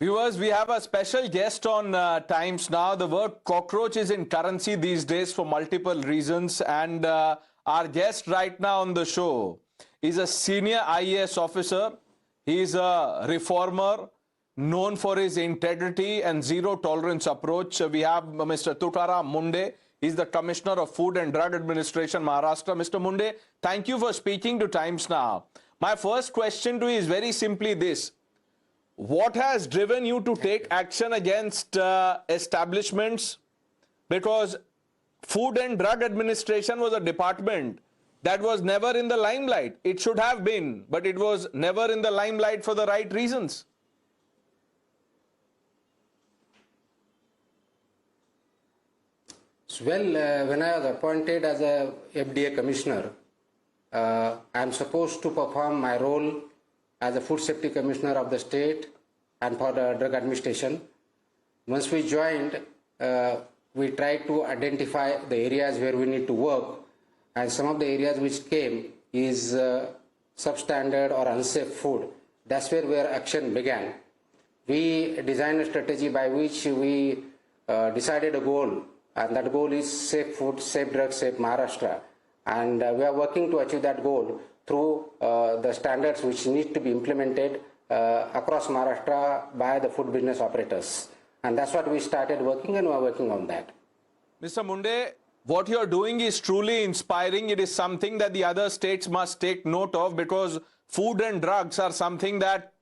Viewers, we have a special guest on Times Now. The word cockroach is in currency these days for multiple reasons. And our guest right now on the show is a senior IAS officer. He is a reformer known for his integrity and zero tolerance approach. We have Mr. Tukaram Mundhe. He's the Commissioner of Food and Drug Administration, Maharashtra. Mr. Mundhe, thank you for speaking to Times Now. My first question to you is very simply this. What has driven you to take action against establishments? Because Food and Drug Administration was a department that was never in the limelight. It should have been, but it was never in the limelight for the right reasons. Well, when I was appointed as a FDA Commissioner, I am supposed to perform my role as a Food Safety Commissioner of the state and for the Drug Administration. Once we joined, we tried to identify the areas where we need to work, and some of the areas which came is substandard or unsafe food. That's where action began. We designed a strategy by which we decided a goal, and that goal is safe food, safe drugs, safe Maharashtra. And we are working to achieve that goal through the standards which need to be implemented across Maharashtra by the food business operators. And that's what we started working, and we are working on that. Mr. Mundhe, what you're doing is truly inspiring. It is something that the other states must take note of, because food and drugs are something that,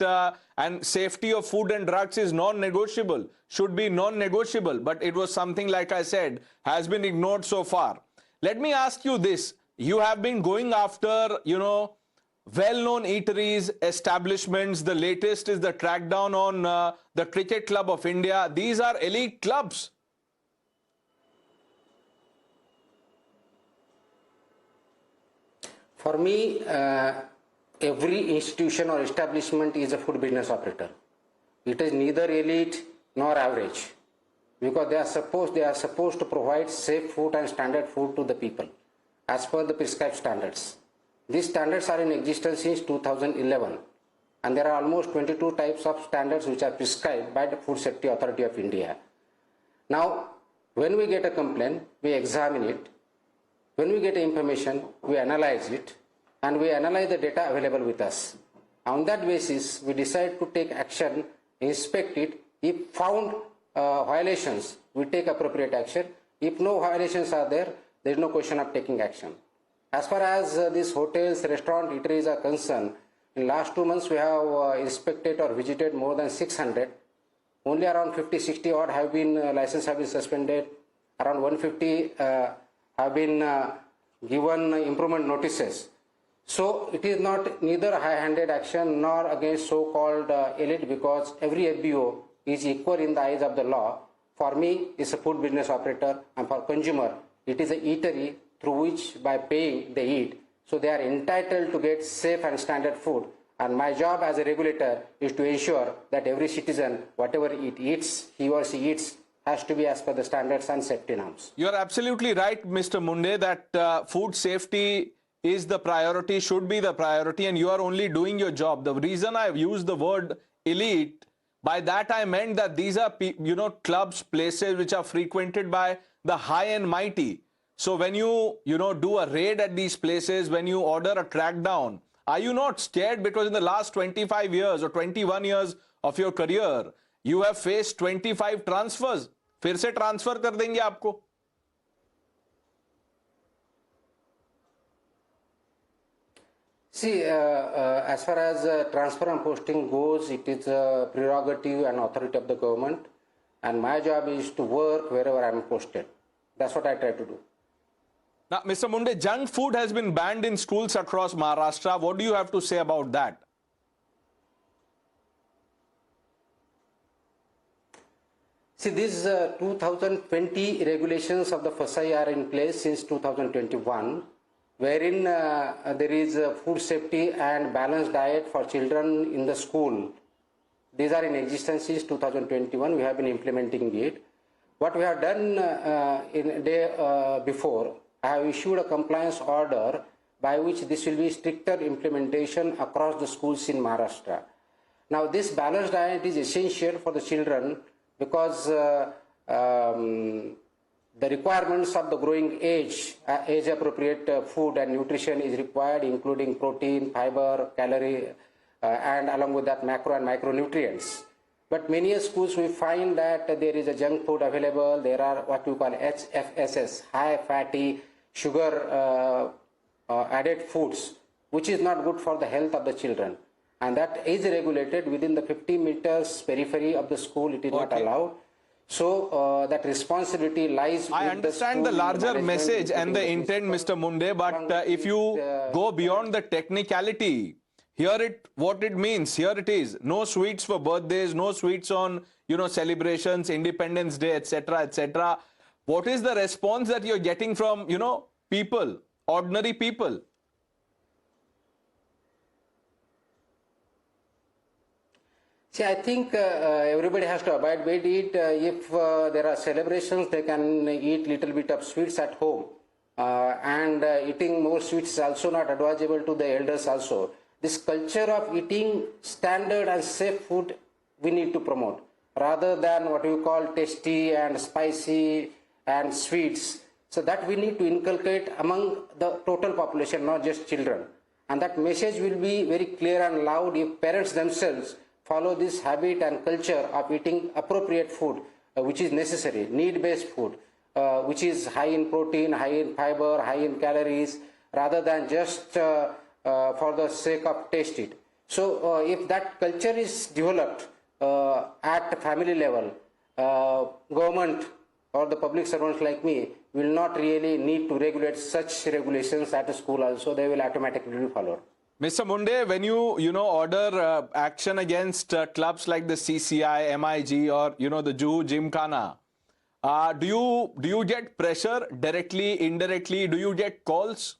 and safety of food and drugs is non-negotiable, should be non-negotiable. But it was something, like I said, has been ignored so far. Let me ask you this. You have been going after, well-known eateries, establishments. The latest is the crackdown on the Cricket Club of India. These are elite clubs. For me, every institution or establishment is a food business operator. It is neither elite nor average, because they are supposed to provide safe food and standard food to the people as per the prescribed standards. These standards are in existence since 2011, and there are almost 22 types of standards which are prescribed by the Food Safety Authority of India. Now, when we get a complaint, we examine it. When we get information, we analyze it, and we analyze the data available with us. On that basis, we decide to take action, inspect it. If found violations, we take appropriate action. If no violations are there, there is no question of taking action. As far as these hotels, restaurants, eateries are concerned, in last 2 months we have inspected or visited more than 600. Only around 50-60 odd have been license have been suspended. Around 150 have been given improvement notices. So it is not neither high-handed action nor against so-called elite, because every FBO is equal in the eyes of the law. For me, it's a food business operator, and for consumer, it is an eatery through which by paying they eat. So they are entitled to get safe and standard food. And my job as a regulator is to ensure that every citizen, whatever he or she eats, has to be as per the standards and safety norms. You are absolutely right, Mr. Mundhe, that food safety is the priority, should be the priority, and you are only doing your job. The reason I have used the word elite, by that I meant that these are, clubs, places which are frequented by the high and mighty. So when you, do a raid at these places, when you order a crackdown, are you not scared? Because in the last 25 years or 21 years of your career, you have faced 25 transfers. फिर से transfer कर देंगे आपको? See, as far as transfer and posting goes, it is a prerogative and authority of the government, and my job is to work wherever I am posted. That's what I try to do. Now, Mr. Mundhe, junk food has been banned in schools across Maharashtra. What do you have to say about that? See, these 2020 regulations of the FSI are in place since 2021, wherein there is food safety and balanced diet for children in the school. These are in existence since 2021. We have been implementing it. What we have done in a day before, I have issued a compliance order by which this will be stricter implementation across the schools in Maharashtra. Now, this balanced diet is essential for the children because the requirements of the growing age-appropriate food and nutrition is required, including protein, fiber, calorie, and along with that macro and micronutrients. But many schools we find that there is a junk food available. There are what we call HFSS, high fatty, sugar added foods, which is not good for the health of the children. And that is regulated within the 50 meters periphery of the school. It is not allowed. So that responsibility lies with I understand the larger message and the intent, Mr. Mundhe, but if you go beyond the technicality, what it means, here it is: no sweets for birthdays, no sweets on, celebrations, Independence Day, etc., etc. What is the response that you're getting from, people, ordinary people? See, I think everybody has to abide by it. If there are celebrations, they can eat little bit of sweets at home. And eating more sweets is also not advisable to the elders also. This culture of eating standard and safe food we need to promote, rather than what we call tasty and spicy and sweets. So that we need to inculcate among the total population, not just children. And that message will be very clear and loud if parents themselves follow this habit and culture of eating appropriate food, which is necessary, need-based food, which is high in protein, high in fiber, high in calories, rather than just for the sake of taste it. So if that culture is developed at family level, government or the public servants like me will not really need to regulate such regulations at a school also. They will automatically be followed. Mr. Mundhe, when you order action against clubs like the CCI, MIG, or the Juhu Gymkhana, do you get pressure directly, indirectly? Do you get calls?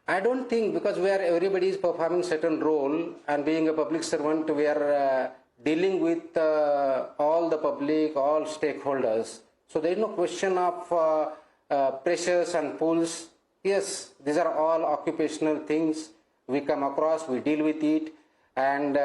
I don't think, because everybody is performing certain role, and being a public servant, we are dealing with all the public, all stakeholders. So there is no question of pressures and pulls. Yes, these are all occupational things we come across, we deal with it, and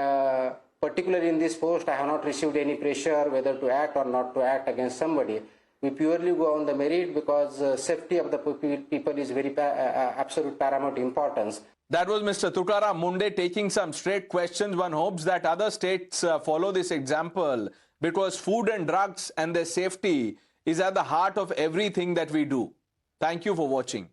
particularly in this post, I have not received any pressure whether to act or not to act against somebody. We purely go on the merit because safety of the people is very absolute paramount importance. That was Mr. Tukaram Mundhe taking some straight questions. One hopes that other states follow this example, because food and drugs and their safety is at the heart of everything that we do. Thank you for watching.